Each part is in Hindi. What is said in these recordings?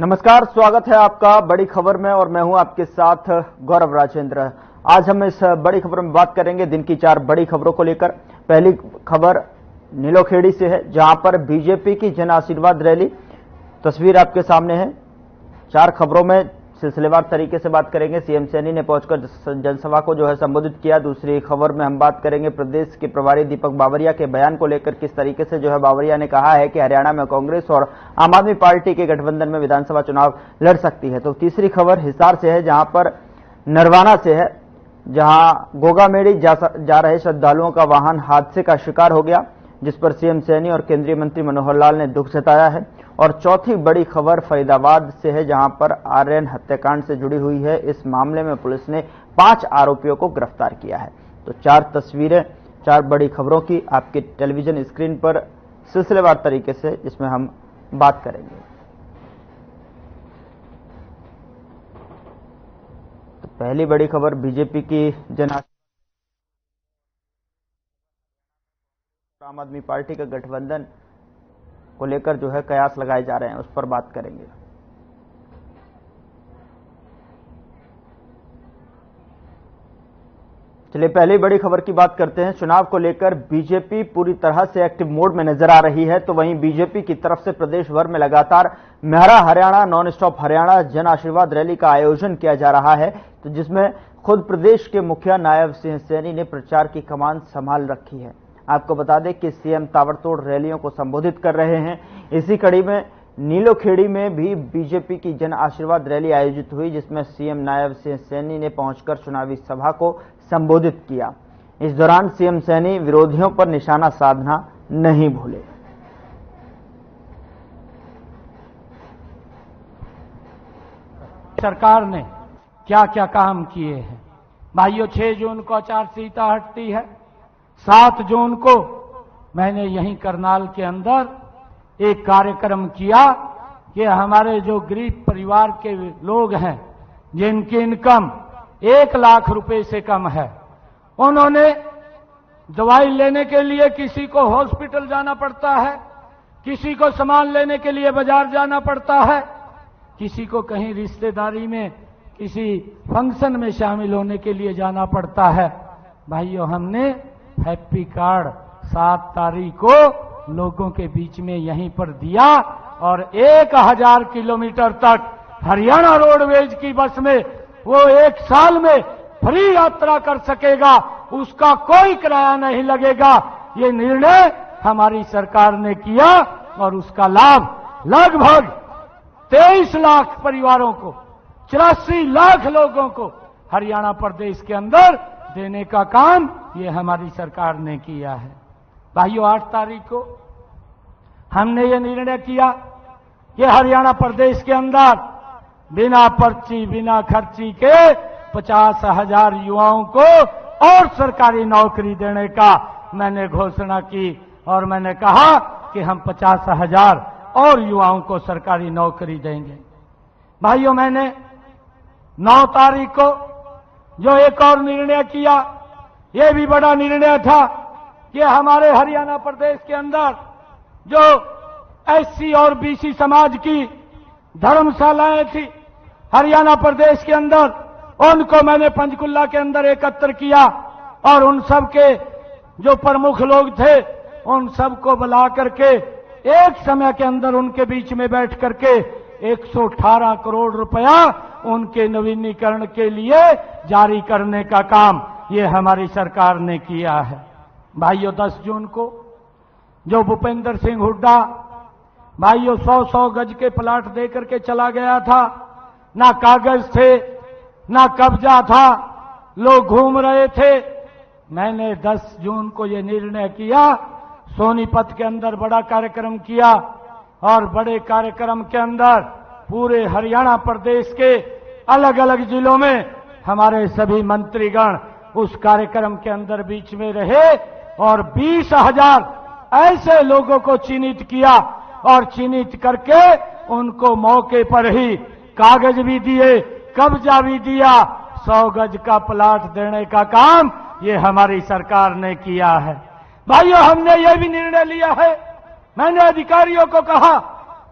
नमस्कार, स्वागत है आपका बड़ी खबर में और मैं हूं आपके साथ गौरव राजेंद्र। आज हम इस बड़ी खबर में बात करेंगे दिन की 4 बड़ी खबरों को लेकर। पहली खबर नीलोखेड़ी से है, जहां पर बीजेपी की जन आशीर्वाद रैली। तस्वीर आपके सामने है। 4 खबरों में सिलसिलेवार तरीके से बात करेंगे। सीएम सैनी ने पहुंचकर जनसभा को संबोधित किया। दूसरी खबर में हम बात करेंगे प्रदेश के प्रभारी दीपक बावरिया के बयान को लेकर। किस तरीके से बावरिया ने कहा है कि हरियाणा में कांग्रेस और आम आदमी पार्टी के गठबंधन में विधानसभा चुनाव लड़ सकती है। तो तीसरी खबर हिसार से है, जहां पर नरवाना से है, जहां गोगामेड़ी जा रहे श्रद्धालुओं का वाहन हादसे का शिकार हो गया, जिस पर सीएम सैनी और केंद्रीय मंत्री मनोहर लाल ने दुख जताया है। और चौथी बड़ी खबर फरीदाबाद से है, जहां पर आर्यन हत्याकांड से जुड़ी हुई है। इस मामले में पुलिस ने 5 आरोपियों को गिरफ्तार किया है। तो 4 तस्वीरें 4 बड़ी खबरों की आपके टेलीविजन स्क्रीन पर सिलसिलेवार तरीके से, जिसमें हम बात करेंगे। तो पहली बड़ी खबर बीजेपी की आम आदमी पार्टी का गठबंधन को लेकर कयास लगाए जा रहे हैं, उस पर बात करेंगे। चलिए पहली बड़ी खबर की बात करते हैं। चुनाव को लेकर बीजेपी पूरी तरह से एक्टिव मोड में नजर आ रही है। तो वहीं बीजेपी की तरफ से प्रदेश भर में लगातार मेरा Haryana, non stop Haryana Jan Ashirwad rally का आयोजन किया जा रहा है, तो जिसमें खुद प्रदेश के मुखिया नायब सिंह सैनी ने प्रचार की कमान संभाल रखी है। आपको बता दें कि सीएम ताबड़तोड़ रैलियों को संबोधित कर रहे हैं। इसी कड़ी में नीलोखेड़ी में भी बीजेपी की जन आशीर्वाद रैली आयोजित हुई, जिसमें सीएम नायब सिंह सैनी ने पहुंचकर चुनावी सभा को संबोधित किया। इस दौरान सीएम सैनी विरोधियों पर निशाना साधना नहीं भूले। सरकार ने क्या क्या काम किए हैं भाइयों। 6 जून को आचार संहिता हटती है। 7 जून को मैंने यहीं करनाल के अंदर एक कार्यक्रम किया कि हमारे जो गरीब परिवार के लोग हैं, जिनकी इनकम 1 लाख रुपए से कम है, उन्होंने दवाई लेने के लिए किसी को हॉस्पिटल जाना पड़ता है, किसी को सामान लेने के लिए बाजार जाना पड़ता है, किसी को कहीं रिश्तेदारी में किसी फंक्शन में शामिल होने के लिए जाना पड़ता है। भाइयों, हमने हैप्पी कार्ड 7 तारीख को लोगों के बीच में यहीं पर दिया और 1000 किलोमीटर तक हरियाणा रोडवेज की बस में वो 1 साल में फ्री यात्रा कर सकेगा, उसका कोई किराया नहीं लगेगा। ये निर्णय हमारी सरकार ने किया और उसका लाभ लगभग 23 लाख परिवारों को, 84 लाख लोगों को हरियाणा प्रदेश के अंदर देने का काम ये हमारी सरकार ने किया है। भाइयों, 8 तारीख को हमने ये निर्णय किया कि हरियाणा प्रदेश के अंदर बिना पर्ची, बिना खर्ची के 50,000 युवाओं को और सरकारी नौकरी देने का मैंने घोषणा की और मैंने कहा कि हम 50,000 और युवाओं को सरकारी नौकरी देंगे। भाइयों, मैंने 9 तारीख को जो एक और निर्णय किया, यह भी बड़ा निर्णय था कि हमारे हरियाणा प्रदेश के अंदर जो एससी और बीसी समाज की धर्मशालाएं थी हरियाणा प्रदेश के अंदर, उनको मैंने पंचकुला के अंदर एकत्र किया और उन सब के जो प्रमुख लोग थे उन सबको बुला करके एक समय के अंदर उनके बीच में बैठ करके 118 करोड़ रुपया उनके नवीनीकरण के लिए जारी करने का काम ये हमारी सरकार ने किया है। भाइयों, 10 जून को जो भूपेंद्र सिंह हुड्डा भाइयों 100-100 गज के प्लाट दे करके चला गया था, ना कागज थे, ना कब्जा था, लोग घूम रहे थे। मैंने 10 जून को ये निर्णय किया, सोनीपत के अंदर बड़ा कार्यक्रम किया और बड़े कार्यक्रम के अंदर पूरे हरियाणा प्रदेश के अलग अलग जिलों में हमारे सभी मंत्रीगण उस कार्यक्रम के अंदर बीच में रहे और 20,000 ऐसे लोगों को चिन्हित किया और चिन्हित करके उनको मौके पर ही कागज भी दिए, कब्जा भी दिया, 100 गज का प्लाट देने का काम ये हमारी सरकार ने किया है। भाइयों, हमने ये भी निर्णय लिया है, मैंने अधिकारियों को कहा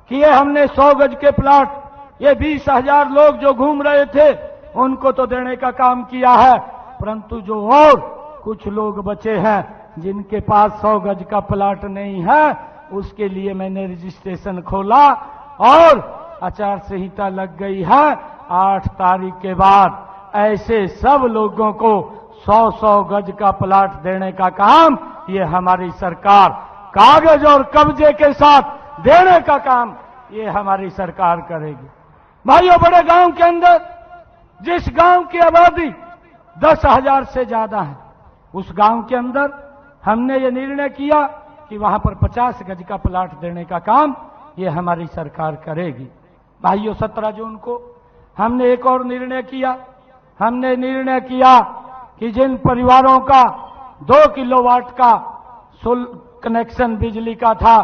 कि ये हमने 100 गज के प्लाट ये 20,000 लोग जो घूम रहे थे उनको तो देने का काम किया है, परंतु जो और कुछ लोग बचे हैं जिनके पास 100 गज का प्लाट नहीं है, उसके लिए मैंने रजिस्ट्रेशन खोला और आचार संहिता लग गई है। 8 तारीख के बाद ऐसे सब लोगों को 100-100 गज का प्लाट देने का काम ये हमारी सरकार, कागज और कब्जे के साथ देने का काम ये हमारी सरकार करेगी। भाइयों, बड़े गांव के अंदर जिस गांव की आबादी 10,000 से ज्यादा है, उस गांव के अंदर हमने ये निर्णय किया कि वहां पर 50 गज का प्लाट देने का काम ये हमारी सरकार करेगी। भाइयों, 17 जून को हमने एक और निर्णय किया। हमने निर्णय किया कि जिन परिवारों का 2 किलोवाट का कनेक्शन बिजली का था,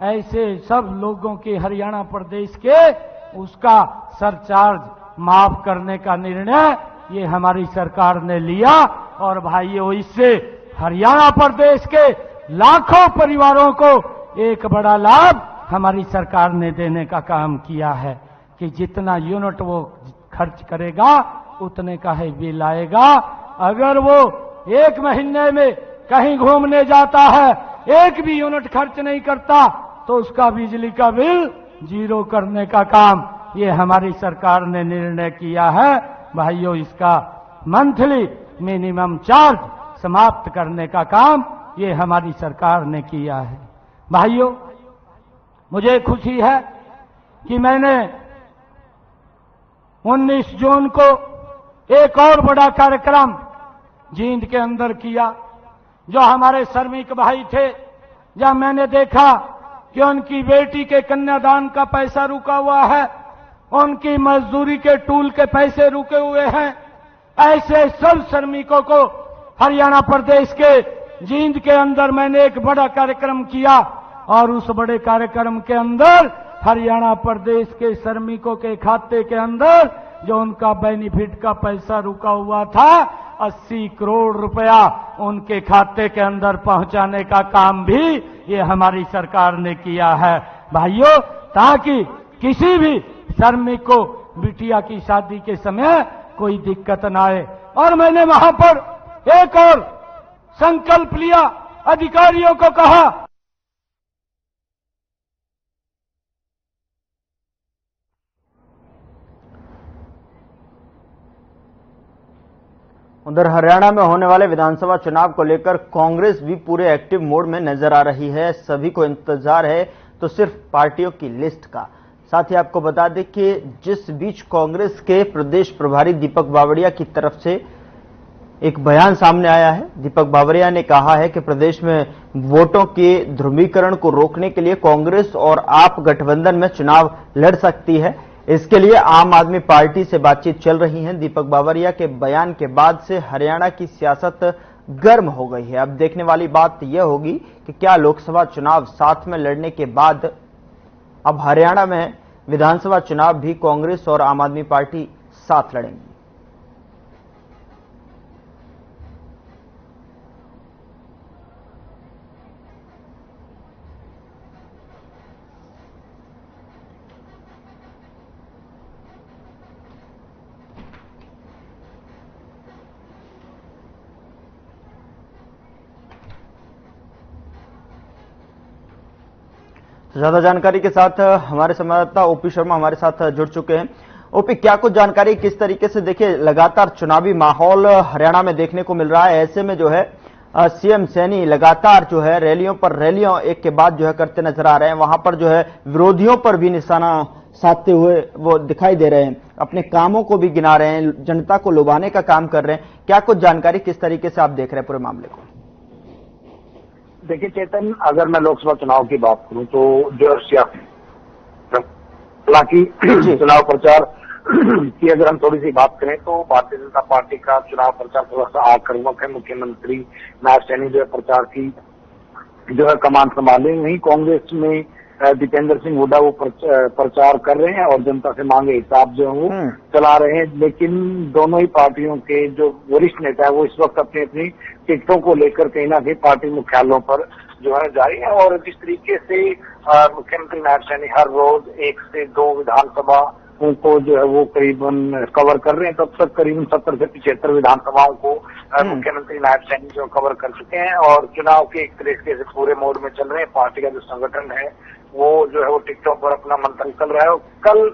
ऐसे सब लोगों के हरियाणा प्रदेश के उसका सरचार्ज माफ करने का निर्णय ये हमारी सरकार ने लिया। और भाइयों, इससे हरियाणा प्रदेश के लाखों परिवारों को एक बड़ा लाभ हमारी सरकार ने देने का काम किया है कि जितना यूनिट वो खर्च करेगा उतने का ही बिल आएगा। अगर वो 1 महीने में कहीं घूमने जाता है, 1 भी यूनिट खर्च नहीं करता, तो उसका बिजली का बिल 0 करने का काम ये हमारी सरकार ने निर्णय किया है। भाइयों, इसका मंथली मिनिमम चार्ज समाप्त करने का काम ये हमारी सरकार ने किया है। भाइयों, मुझे खुशी है कि मैंने 19 जून को एक और बड़ा कार्यक्रम जींद के अंदर किया। जो हमारे श्रमिक भाई थे, जब मैंने देखा कि उनकी बेटी के कन्यादान का पैसा रुका हुआ है, उनकी मजदूरी के टूल के पैसे रुके हुए हैं, ऐसे सब श्रमिकों को हरियाणा प्रदेश के जींद के अंदर मैंने एक बड़ा कार्यक्रम किया। और उस बड़े कार्यक्रम के अंदर हरियाणा प्रदेश के श्रमिकों के खाते के अंदर जो उनका बेनिफिट का पैसा रुका हुआ था, 80 करोड़ रुपया उनके खाते के अंदर पहुंचाने का काम भी ये हमारी सरकार ने किया है। भाइयों, ताकि किसी भी श्रमिक को बिटिया की शादी के समय कोई दिक्कत न आए। और मैंने वहां पर एक और संकल्प लिया, अधिकारियों को कहा, उधर हरियाणा में होने वाले विधानसभा चुनाव को लेकर कांग्रेस भी पूरे एक्टिव मोड में नजर आ रही है। सभी को इंतजार है तो सिर्फ पार्टियों की लिस्ट का। साथ ही आपको बता दें कि जिस बीच कांग्रेस के प्रदेश प्रभारी दीपक बावरिया की तरफ से एक बयान सामने आया है। दीपक बावरिया ने कहा है कि प्रदेश में वोटों के ध्रुवीकरण को रोकने के लिए कांग्रेस और आप गठबंधन में चुनाव लड़ सकती है। इसके लिए आम आदमी पार्टी से बातचीत चल रही है। दीपक बावरिया के बयान के बाद से हरियाणा की सियासत गर्म हो गई है। अब देखने वाली बात यह होगी कि क्या लोकसभा चुनाव साथ में लड़ने के बाद अब हरियाणा में विधानसभा चुनाव भी कांग्रेस और आम आदमी पार्टी साथ लड़ेंगी। ज्यादा जानकारी के साथ हमारे संवाददाता ओपी शर्मा हमारे साथ जुड़ चुके हैं। ओपी, क्या कुछ जानकारी, किस तरीके से देखिए लगातार चुनावी माहौल हरियाणा में देखने को मिल रहा है, ऐसे में जो है सीएम सैनी लगातार जो है रैलियों पर रैलियां एक के बाद जो है करते नजर आ रहे हैं। वहां पर जो है विरोधियों पर भी निशाना साधते हुए वो दिखाई दे रहे हैं, अपने कामों को भी गिना रहे हैं, जनता को लुभाने का काम कर रहे हैं। क्या कुछ जानकारी, किस तरीके से आप देख रहे हैं पूरे मामले को? देखिए चेतन, अगर मैं लोकसभा चुनाव की बात करूं तो जो हालांकि चुनाव प्रचार की अगर हम थोड़ी सी बात करें तो भारतीय जनता पार्टी का चुनाव प्रचार थोड़ा सा आक्रामक है। मुख्यमंत्री नायब सैनी जो है प्रचार की जो है कमान संभाले, वहीं कांग्रेस में दीपेंद्र सिंह हुड्डा वो प्रचार कर रहे हैं और जनता से मांगे हिसाब जो है वो चला रहे हैं। लेकिन दोनों ही पार्टियों के जो वरिष्ठ नेता है वो इस वक्त अपनी अपनी टिकटों को लेकर कहीं ना कहीं पार्टी मुख्यालयों पर जो है जारी है। और जिस तरीके से मुख्यमंत्री नायब सैनी हर रोज 1 से 2 विधानसभा को जो है वो करीबन कवर कर रहे हैं। तब तक करीबन 70 से 75 विधानसभाओं को मुख्यमंत्री नायब सैनी जो कवर कर चुके हैं और चुनाव के एक तरीके से पूरे मोड में चल रहे हैं। पार्टी का जो संगठन है वो जो है वो टिकटॉक पर अपना मंथन कर रहा है। और कल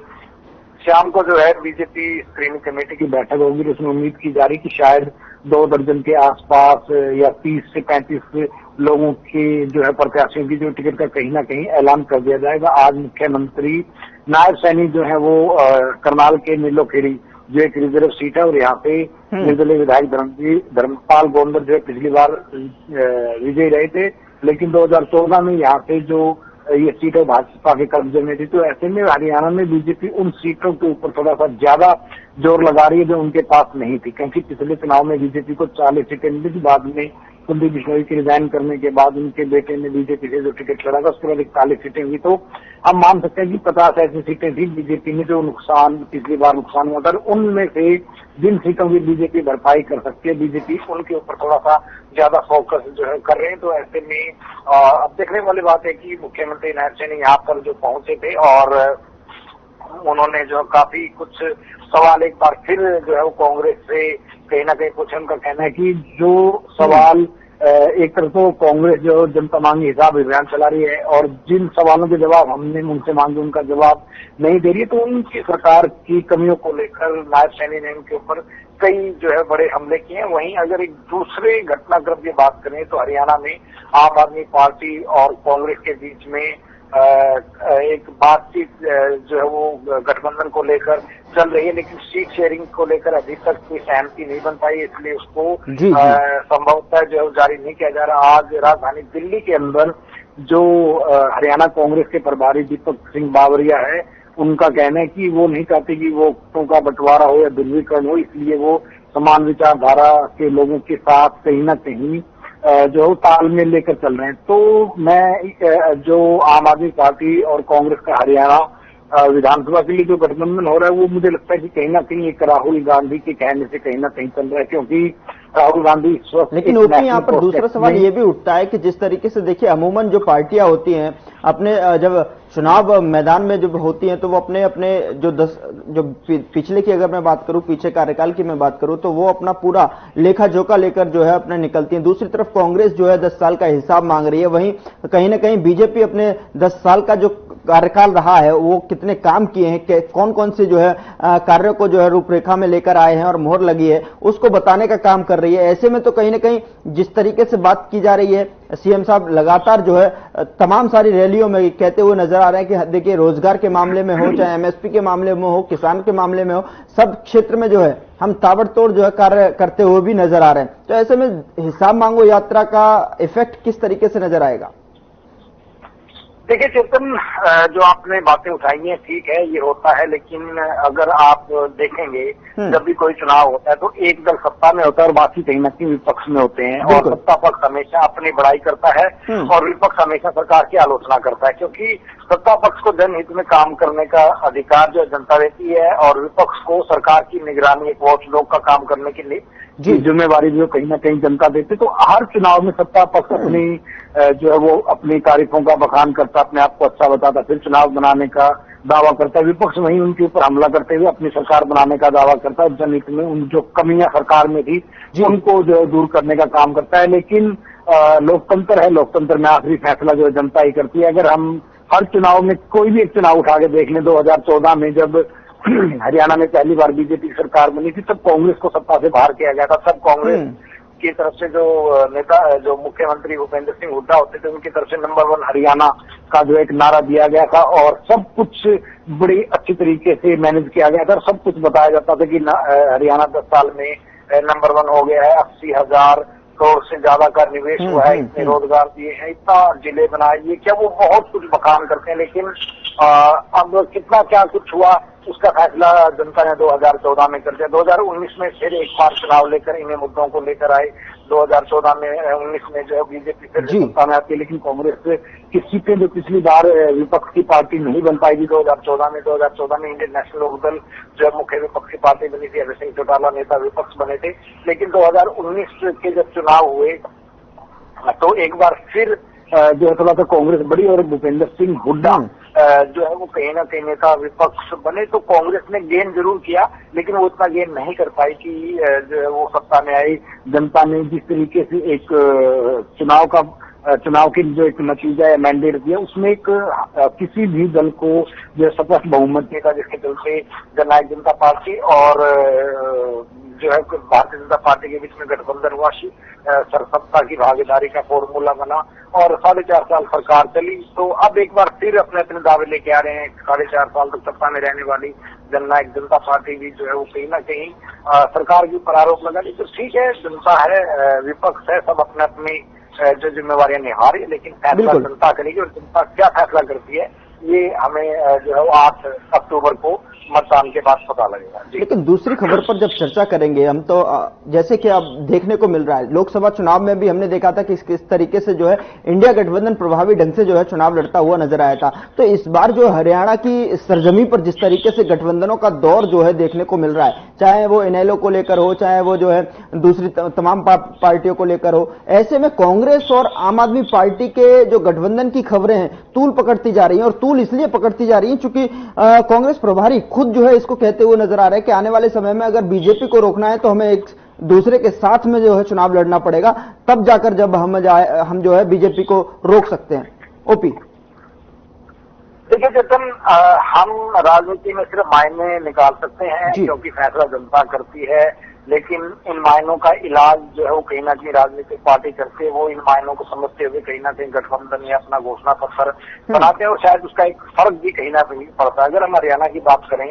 शाम को जो है बीजेपी स्क्रीनिंग कमेटी की बैठक होगी, जिसमें उम्मीद की जा रही कि शायद 2 दर्जन के आसपास या 30 से 35 लोगों की जो है प्रत्याशियों की जो टिकट का कहीं ना कहीं ऐलान कर दिया जाएगा। आज मुख्यमंत्री नायब सैनी जो है वो करनाल के नीलोखेड़ी जो एक रिजर्व सीट है और यहाँ पे निर्दलीय विधायक धर्मपाल गोंदर जो है पिछली बार विजयी रहे थे, लेकिन 2014 में यहाँ पे जो ये सीटें भाजपा के कब्जे में थी। तो ऐसे में हरियाणा में बीजेपी उन सीटों के ऊपर थोड़ा सा ज्यादा जोर लगा रही है जो उनके पास नहीं थी, क्योंकि पिछले चुनाव में बीजेपी को 40 सीटें मिली थी। बाद में कुलदीप बिश्नोई के रिजाइन करने के बाद उनके बेटे ने बीजेपी से जो टिकट लड़ा था उसके बाद 41 सीटें हुई। तो हम मान सकते हैं कि 50 ऐसी सीटें थी बीजेपी में जो पिछली बार नुकसान हुआ था। उनमें से जिन सीटों की बीजेपी भरपाई कर सकती है, बीजेपी उनके ऊपर थोड़ा सा ज्यादा फोकस जो है कर रहे हैं। तो ऐसे में अब देखने वाली बात है कि मुख्यमंत्री नायब सैनी यहाँ पर जो पहुंचे थे और उन्होंने जो काफी कुछ सवाल एक बार फिर जो है वो कांग्रेस से कहीं ना कहीं कुछ उनका कहना है कि जो सवाल एक तरफ तो कांग्रेस जो जनता मांगी हिसाब अभियान चला रही है और जिन सवालों के जवाब हमने उनसे मांगे उनका जवाब नहीं दे रही है, तो उनकी सरकार की कमियों को लेकर नायब सैनी ने उनके ऊपर कई जो है बड़े हमले किए हैं। वहीं अगर एक दूसरे घटनाक्रम की बात करें तो हरियाणा में आम आदमी पार्टी और कांग्रेस के बीच में एक बातचीत जो है वो गठबंधन को लेकर चल रही है, लेकिन सीट शेयरिंग को लेकर अभी तक कोई सहमति नहीं बन पाई, इसलिए उसको संभवतः जो है जारी नहीं किया जा रहा। आज राजधानी दिल्ली के अंदर जो हरियाणा कांग्रेस के प्रभारी दीपक सिंह बावरिया है, उनका कहना है कि वो नहीं चाहते कि वोटों का बंटवारा हो या ध्रुवीकरण हो, इसलिए वो समान विचारधारा के लोगों के साथ कहीं ना कहीं जो तालमेल लेकर चल रहे हैं। तो मैं जो आम आदमी पार्टी और कांग्रेस का हरियाणा विधानसभा के लिए जो गठबंधन हो रहा है वो मुझे लगता है कि कहीं ना कहीं एक राहुल गांधी के कहने से कहीं ना कहीं चल रहा है, क्योंकि राहुल गांधी इस वक्त। लेकिन ओपी यहाँ पर दूसरा सवाल ये भी उठता है कि जिस तरीके से देखिए अमूमन जो पार्टियां होती हैं अपने जब चुनाव मैदान में जब होती हैं तो वो अपने जो पिछले की अगर मैं बात करूं, पीछे कार्यकाल की मैं बात करूं, तो वो अपना पूरा लेखा जोखा लेकर जो है अपने निकलती हैं। दूसरी तरफ कांग्रेस जो है 10 साल का हिसाब मांग रही है, वहीं कहीं ना कहीं बीजेपी अपने 10 साल का जो कार्यकाल रहा है वो कितने काम किए हैं, कौन कौन से जो है कार्यों को जो है रूपरेखा में लेकर आए हैं और मोहर लगी है उसको बताने का काम कर रही है। ऐसे में तो कहीं ना कहीं जिस तरीके से बात की जा रही है, सीएम साहब लगातार जो है तमाम सारी रैलियों में कहते हुए नजर आ रहे हैं कि देखिए रोजगार के मामले में हो, चाहे एमएसपी के मामले में हो, किसान के मामले में हो, सब क्षेत्र में जो है हम ताबड़तोड़ जो है कार्य करते हुए भी नजर आ रहे हैं। तो ऐसे में हिसाब मांगो यात्रा का इफेक्ट किस तरीके से नजर आएगा? देखिए चेतन, जो आपने बातें उठाई हैं ठीक है, ये होता है, लेकिन अगर आप देखेंगे जब भी कोई चुनाव होता है तो एक दल सत्ता में होता है और बाकी कहीं ना कहीं विपक्ष में होते हैं, और सत्ता पक्ष हमेशा अपनी बड़ाई करता है और विपक्ष हमेशा सरकार की आलोचना करता है, क्योंकि सत्ता पक्ष को जनहित में काम करने का अधिकार जो जनता देती है और विपक्ष को सरकार की निगरानी, एक वॉचडॉग का काम करने के लिए जिम्मेवारी जो कहीं ना कहीं जनता देती। तो हर चुनाव में सत्ता पक्ष अपनी जो है वो अपनी तारीफों का बखान करता, अपने आप को अच्छा बताता, फिर चुनाव बनाने का दावा करता है। विपक्ष वहीं उनके ऊपर हमला करते हुए अपनी सरकार बनाने का दावा करता है, जनहित में उन जो कमियां सरकार में थी उनको जो है दूर करने का काम करता है। लेकिन लोकतंत्र है, लोकतंत्र में आखिरी फैसला जो है जनता ही करती है। अगर हम हर चुनाव में कोई भी एक चुनाव उठा के देख लें, 2014 में जब हरियाणा में पहली बार बीजेपी सरकार बनी थी तब कांग्रेस को सत्ता से बाहर किया गया था। सब कांग्रेस की तरफ से जो नेता, जो मुख्यमंत्री भूपेंद्र सिंह हुड्डा होते थे, उनकी तरफ से नंबर 1 हरियाणा का जो एक नारा दिया गया था और सब कुछ बड़ी अच्छी तरीके से मैनेज किया गया था और सब कुछ बताया जाता था कि हरियाणा 10 साल में नंबर 1 हो गया है, 80,000 करोड़ से ज्यादा का निवेश हुआ है, इतने रोजगार दिए हैं, इतना जिले बनाए, ये क्या वो बहुत कुछ बखान करते हैं। लेकिन अब कितना क्या कुछ हुआ उसका फैसला जनता ने 2014 में कर दिया। 2019 में फिर एक बार चुनाव लेकर इन्हीं मुद्दों को लेकर आए। 2014 में 19 में जो है बीजेपी फिर सत्ता में आती है, लेकिन कांग्रेस की सीटें जो पिछली बार विपक्ष की पार्टी नहीं बन पाई थी 2014 में इंडियन नेशनल लोकदल जो है मुख्य विपक्षी पार्टी बनी थी, अभय सिंह चौटाला नेता विपक्ष बने थे। लेकिन 2019 के जब चुनाव हुए तो एक बार फिर जो है थोड़ा सा कांग्रेस बड़ी और भूपेंद्र सिंह हुड्डा जो है वो कहीं ना कहीं नेता विपक्ष बने, तो कांग्रेस ने गेन जरूर किया, लेकिन वो इतना गेन नहीं कर पाई कि जो है वो सत्ता में आई। जनता ने जिस तरीके से एक चुनाव की जो एक नतीजा या मैंडेट दिया, उसमें एक किसी भी दल को जो स्पष्ट बहुमत देगा, जिसके चलते जननायक जनता पार्टी और जो है भारतीय जनता पार्टी के बीच में गठबंधन हुआ, सरसत्ता की भागीदारी का फॉर्मूला बना और 4.5 साल सरकार चली। तो अब एक बार फिर अपने अपने दावे लेके आ रहे हैं। 4.5 साल तक सत्ता में रहने वाली जननायक जनता पार्टी भी जो है वो कहीं ना कहीं सरकार के ऊपर आरोप लगा रही। तो ठीक है, जनता है, विपक्ष है, सब अपने अपनी जो जिम्मेवारियां निभा रही है, लेकिन फैसला जनता करेगी और जनता क्या फैसला करती है ये हमें जो है 8 अक्टूबर को मतदान के बाद पता लगेगा। लेकिन दूसरी खबर पर जब चर्चा करेंगे हम, तो जैसे कि अब देखने को मिल रहा है, लोकसभा चुनाव में भी हमने देखा था कि किस तरीके से जो है इंडिया गठबंधन प्रभावी ढंग से जो है चुनाव लड़ता हुआ नजर आया था। तो इस बार जो हरियाणा की सरजमी पर जिस तरीके से गठबंधनों का दौर जो है देखने को मिल रहा है, चाहे वो इनेलो को लेकर हो, चाहे वो जो है दूसरी तमाम पार्टियों को लेकर हो, ऐसे में कांग्रेस और आम आदमी पार्टी के जो गठबंधन की खबरें हैं तूल पकड़ती जा रही हैं, और तूल इसलिए पकड़ती जा रही है क्योंकि कांग्रेस प्रभारी खुद जो है इसको कहते हुए नजर आ रहा है कि आने वाले समय में अगर बीजेपी को रोकना है तो हमें एक दूसरे के साथ में जो है चुनाव लड़ना पड़ेगा, तब जाकर जब हम जो है बीजेपी को रोक सकते हैं। ओपी, देखिए चेतन, हम राजनीति में सिर्फ मायने निकाल सकते हैं क्योंकि फैसला जनता करती है, लेकिन इन मायनों का इलाज जो है वो कहीं ना कहीं राजनीतिक पार्टी करते हैं। वो इन मायनों को समझते हुए कहीं ना कहीं गठबंधन या अपना घोषणा पत्र बनाते हैं और शायद उसका एक फर्क भी कहीं ना कहीं पड़ता है। अगर हम हरियाणा की बात करें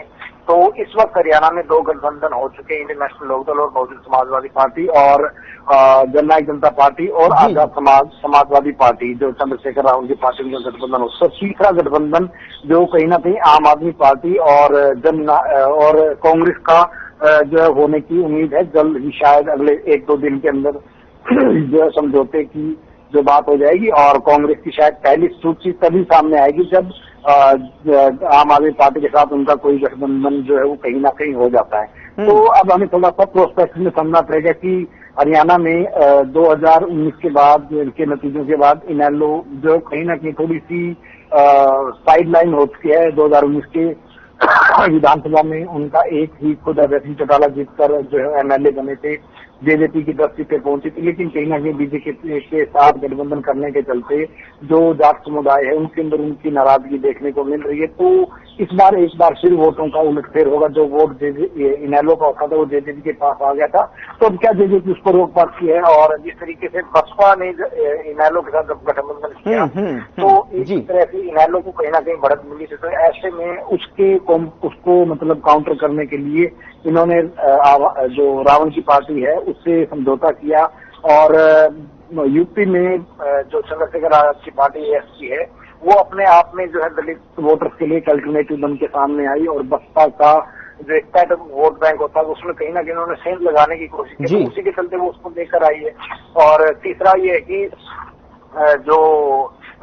तो इस वक्त हरियाणा में 2 गठबंधन हो चुके हैं, इंडियन नेशनल लोकदल और बहुजन समाजवादी पार्टी और जननायक जनता पार्टी और आजाद समाजवादी पार्टी जो चंद्रशेखर रावल की पार्टी में गठबंधन हो। तो तीसरा गठबंधन जो कहीं ना कहीं आम आदमी पार्टी और कांग्रेस का जो है होने की उम्मीद है। जल्द ही शायद अगले 1-2 दिन के अंदर जो है समझौते की जो बात हो जाएगी और कांग्रेस की शायद पहली सूची तभी सामने आएगी जब आम आदमी पार्टी के साथ उनका कोई गठबंधन जो है वो कहीं ना कहीं हो जाता है। तो अब हमें थोड़ा सा प्रोस्पेक्ट में समझना पड़ेगा कि हरियाणा में 2019 के बाद के नतीजों के बाद इनेलो जो कहीं ना कहीं थोड़ी सी साइडलाइन हो चुकी है। 2019 के विधानसभा में उनका एक ही खुद अभय सिंह चौटाला जीतकर जो है एमएलए बने थे, जेजेपी की 10 सीटें पहुंची थी, लेकिन कहीं ना कहीं बीजेपी के साथ गठबंधन करने के चलते जो जाट समुदाय है उनके अंदर उनकी नाराजगी देखने को मिल रही है। तो इस बार एक बार फिर वोटों का उलटफेर होगा। जो वोट इनेलो का होता था वो जेजेपी के पास आ गया था, तो अब क्या जेजेपी उसको रोक पाती है। और जिस तरीके से बसपा ने इनेलो के साथ गठबंधन किया तो इस तरह से इनेलो को कहीं ना कहीं बढ़त मिली थी। तो ऐसे में उसको मतलब काउंटर करने के लिए इन्होंने जो रावण की पार्टी है उससे समझौता किया और यूपी में जो चंद्रशेखर आजाद की पार्टी एसपी है वो अपने आप में जो है दलित वोटर्स के लिए एक अल्टरनेटिव बन के सामने आई और बसपा का जो एक पैटर्न वोट बैंक होता है उसमें कहीं ना कहीं उन्होंने सेंध लगाने की कोशिश की, तो उसी के चलते वो उसको लेकर आई है। और तीसरा ये है कि जो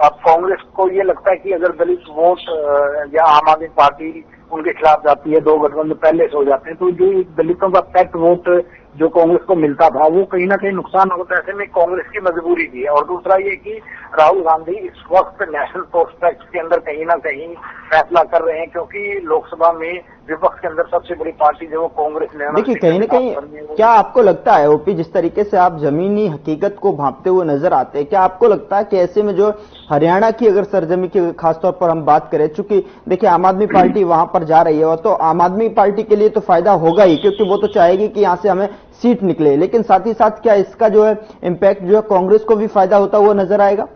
अब कांग्रेस को ये लगता है कि अगर दलित वोट या आम आदमी पार्टी उनके खिलाफ जाती है, 2 गठबंधन पहले से हो जाते हैं, तो जो दलितों का पैक्ट वोट जो कांग्रेस को मिलता था वो कहीं ना कहीं नुकसान होता है। ऐसे में कांग्रेस की मजबूरी भी है। और दूसरा ये कि राहुल गांधी इस वक्त नेशनल प्रोस्पेक्ट के अंदर कहीं ना कहीं फैसला कर रहे हैं, क्योंकि लोकसभा में विपक्ष के अंदर सबसे बड़ी पार्टी जो कांग्रेस ने। देखिए कहीं ना कहीं क्या आपको लगता है ओपी, जिस तरीके से आप जमीनी हकीकत को भांपते हुए नजर आते हैं, क्या आपको लगता है कि ऐसे में जो हरियाणा की अगर सरजमी की खासतौर पर हम बात करें, चूंकि देखिए आम आदमी पार्टी वहां पर जा रही है, तो आम आदमी पार्टी के लिए तो फायदा होगा ही, क्योंकि वो तो चाहेगी कि यहां से हमें सीट निकले, लेकिन साथ ही साथ क्या इसका जो है इम्पैक्ट जो है कांग्रेस को भी फायदा होता हुआ नजर आएगा?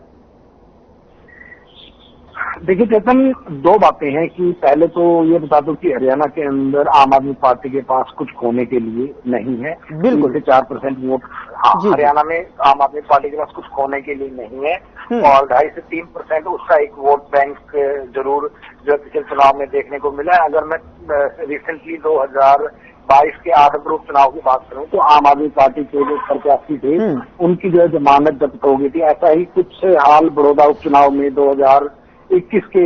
देखिए चेतन, 2 बातें हैं कि पहले तो ये बता दो कि हरियाणा के अंदर आम आदमी पार्टी के पास कुछ खोने के लिए नहीं है। बिल्कुल 4% वोट हरियाणा में आम आदमी पार्टी के पास कुछ खोने के लिए नहीं है और 2.5 से 3% उसका एक वोट बैंक जरूर जो पिछले चुनाव में देखने को मिला है। अगर मैं रिसेंटली 2022 के 8 ग्रुप चुनाव की बात करूं तो आम आदमी पार्टी के जो प्रत्याशी थे उनकी जो है जमानत जब्त हो गई थी। ऐसा ही कुछ हाल बड़ौदा उपचुनाव में 2021 के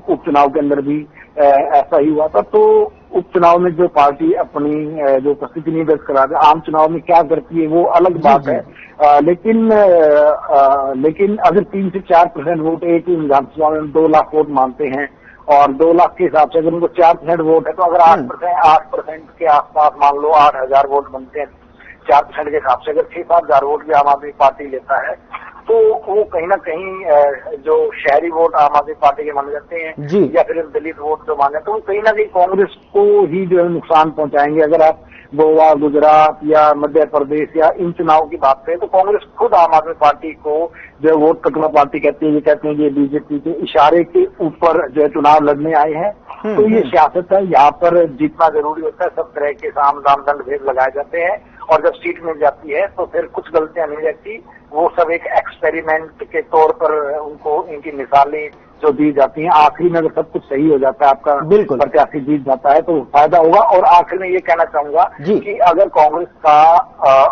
उपचुनाव के अंदर भी ऐसा ही हुआ था। तो उपचुनाव में जो पार्टी अपनी जो उपस्थिति नहीं दर्ज करा रही, आम चुनाव में क्या करती है वो अलग बात है। लेकिन अगर 3 से 4% वोट एक विधानसभा में 2 लाख वोट मानते हैं और 2 लाख के हिसाब से अगर उनको 4% वोट है तो अगर 8% के आसपास मान लो 8,000 वोट बनते हैं 4% के हिसाब से, अगर 6-7 हजार वोट भी आम आदमी पार्टी लेता है तो वो कहीं ना कहीं जो शहरी वोट आम आदमी पार्टी के माने जाते हैं या फिर दलित वोट जो माने जाते हैं वो कहीं ना कहीं कांग्रेस को ही जो है नुकसान पहुंचाएंगे। अगर आप गोवा, गुजरात या मध्य प्रदेश या इन चुनाव की बात करें तो कांग्रेस खुद आम आदमी पार्टी को जो वोट कटवा पार्टी कहती है, ये कहते हैं कि बीजेपी के इशारे के ऊपर जो है चुनाव लड़ने आए हैं। तो ये सियासत है, यहाँ पर जीतना जरूरी होता है, सब तरह के साम दाम दंड भेद लगाए जाते हैं और जब सीट मिल जाती है तो फिर कुछ गलतियां नहीं रहती, वो सब एक एक्सपेरिमेंट के तौर पर उनको इनकी मिसालें जो दी जाती हैं। आखिरी में अगर सब कुछ सही हो जाता है, आपका प्रत्याशी जीत जाता है तो फायदा होगा। और आखिर में ये कहना चाहूंगा कि अगर कांग्रेस का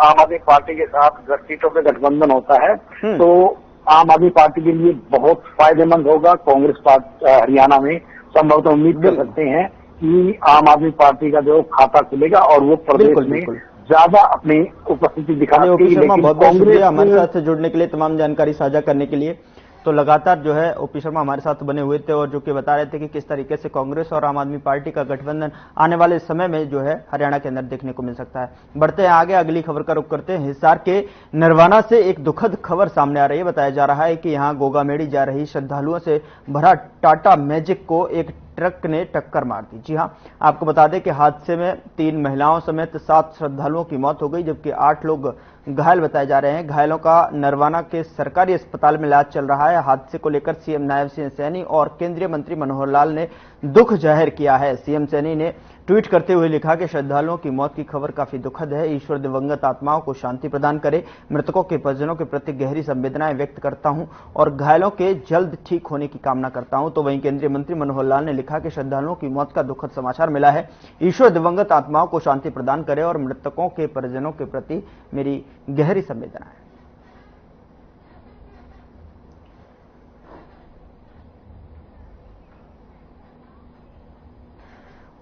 आम आदमी पार्टी के साथ सीटों पे गठबंधन होता है तो आम आदमी पार्टी के लिए बहुत फायदेमंद होगा। कांग्रेस पार्टी हरियाणा में संभवतः उम्मीद कर सकते हैं कि आम आदमी पार्टी का जो खाता खुलेगा और वो प्रदेश में ज्यादा अपनी उपस्थिति दिखाने के लिए। बहुत बहुत शुक्रिया हमारे साथ जुड़ने के लिए, तमाम जानकारी साझा करने के लिए। तो लगातार जो है ओपी शर्मा हमारे साथ बने हुए थे और जो कि बता रहे थे कि किस तरीके से कांग्रेस और आम आदमी पार्टी का गठबंधन आने वाले समय में जो है हरियाणा के अंदर देखने को मिल सकता है। बढ़ते हैं आगे, अगली खबर का रुख करते हैं। हिसार के नरवाना से एक दुखद खबर सामने आ रही है। बताया जा रहा है कि यहां गोगामेड़ी जा रही श्रद्धालुओं से भरा टाटा मैजिक को एक ट्रक ने टक्कर मार दी। जी हां, आपको बता दें कि हादसे में 3 महिलाओं समेत 7 श्रद्धालुओं की मौत हो गई, जबकि 8 लोग घायल बताए जा रहे हैं। घायलों का नरवाना के सरकारी अस्पताल में इलाज चल रहा है। हादसे को लेकर सीएम नायब सिंह सैनी और केंद्रीय मंत्री मनोहर लाल ने दुख जाहिर किया है। सीएम सैनी ने ट्वीट करते हुए लिखा कि श्रद्धालुओं की मौत की खबर काफी दुखद है। ईश्वर दिवंगत आत्माओं को शांति प्रदान करे। मृतकों के परिजनों के प्रति गहरी संवेदनाएं व्यक्त करता हूं और घायलों के जल्द ठीक होने की कामना करता हूं। तो वहीं केंद्रीय मंत्री मनोहर लाल ने लिखा कि श्रद्धालुओं की मौत का दुखद समाचार मिला है। ईश्वर दिवंगत आत्माओं को शांति प्रदान करे और मृतकों के परिजनों के प्रति मेरी गहरी संवेदनाएं।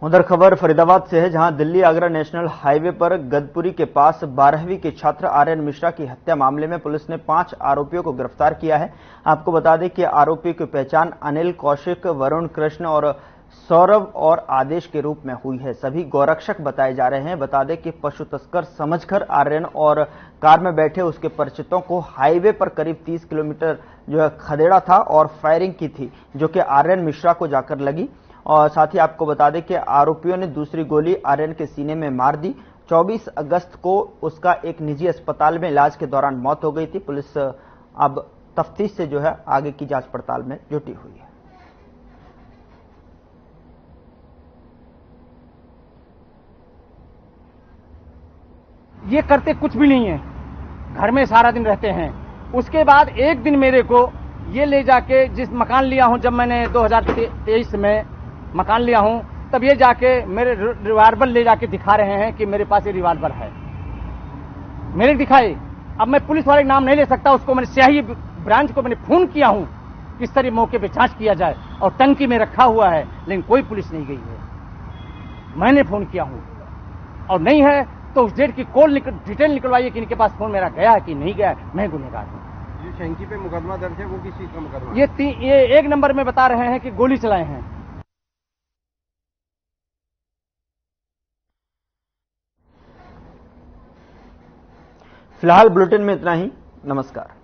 उधर खबर फरीदाबाद से है, जहां दिल्ली आगरा नेशनल हाईवे पर गदपुरी के पास 12वीं के छात्र आर्यन मिश्रा की हत्या मामले में पुलिस ने 5 आरोपियों को गिरफ्तार किया है। आपको बता दें कि आरोपियों की पहचान अनिल, कौशिक, वरुण, कृष्ण और सौरभ और आदेश के रूप में हुई है। सभी गौरक्षक बताए जा रहे हैं। बता दें कि पशु तस्कर समझकर आर्यन और कार में बैठे उसके परिचितों को हाईवे पर करीब 30 किलोमीटर जो है खदेड़ा था और फायरिंग की थी, जो कि आर्यन मिश्रा को जाकर लगी। और साथ ही आपको बता दें कि आरोपियों ने दूसरी गोली आर्यन के सीने में मार दी। 24 अगस्त को उसका एक निजी अस्पताल में इलाज के दौरान मौत हो गई थी। पुलिस अब तफ्तीश से जो है आगे की जांच पड़ताल में जुटी हुई है। ये करते कुछ भी नहीं है, घर में सारा दिन रहते हैं। उसके बाद एक दिन मेरे को ये ले जाके जिस मकान लिया हूं, जब मैंने 2023 में मकान लिया हूं, तब ये जाके मेरे रिवाल्वर ले जाके दिखा रहे हैं कि मेरे पास ये रिवाल्वर है। मेरे दिखाए, अब मैं पुलिस वाले का नाम नहीं ले सकता। उसको मैंने स्याही ब्रांच को मैंने फोन किया हूं, किस तरह मौके पे जांच किया जाए, और टंकी में रखा हुआ है, लेकिन कोई पुलिस नहीं गई है। मैंने फोन किया हूं और नहीं है तो उस डेट की कॉल डिटेल निकलवाइए कि इनके पास फोन मेरा गया है कि नहीं गया है। मैं गुनहगार हूं। जो शंकी पे मुकदमा दर्ज है वो किस चीज का मुकदमा? ये 1 नंबर में बता रहे हैं कि गोली चलाए हैं। फिलहाल बुलेटिन में इतना ही। नमस्कार।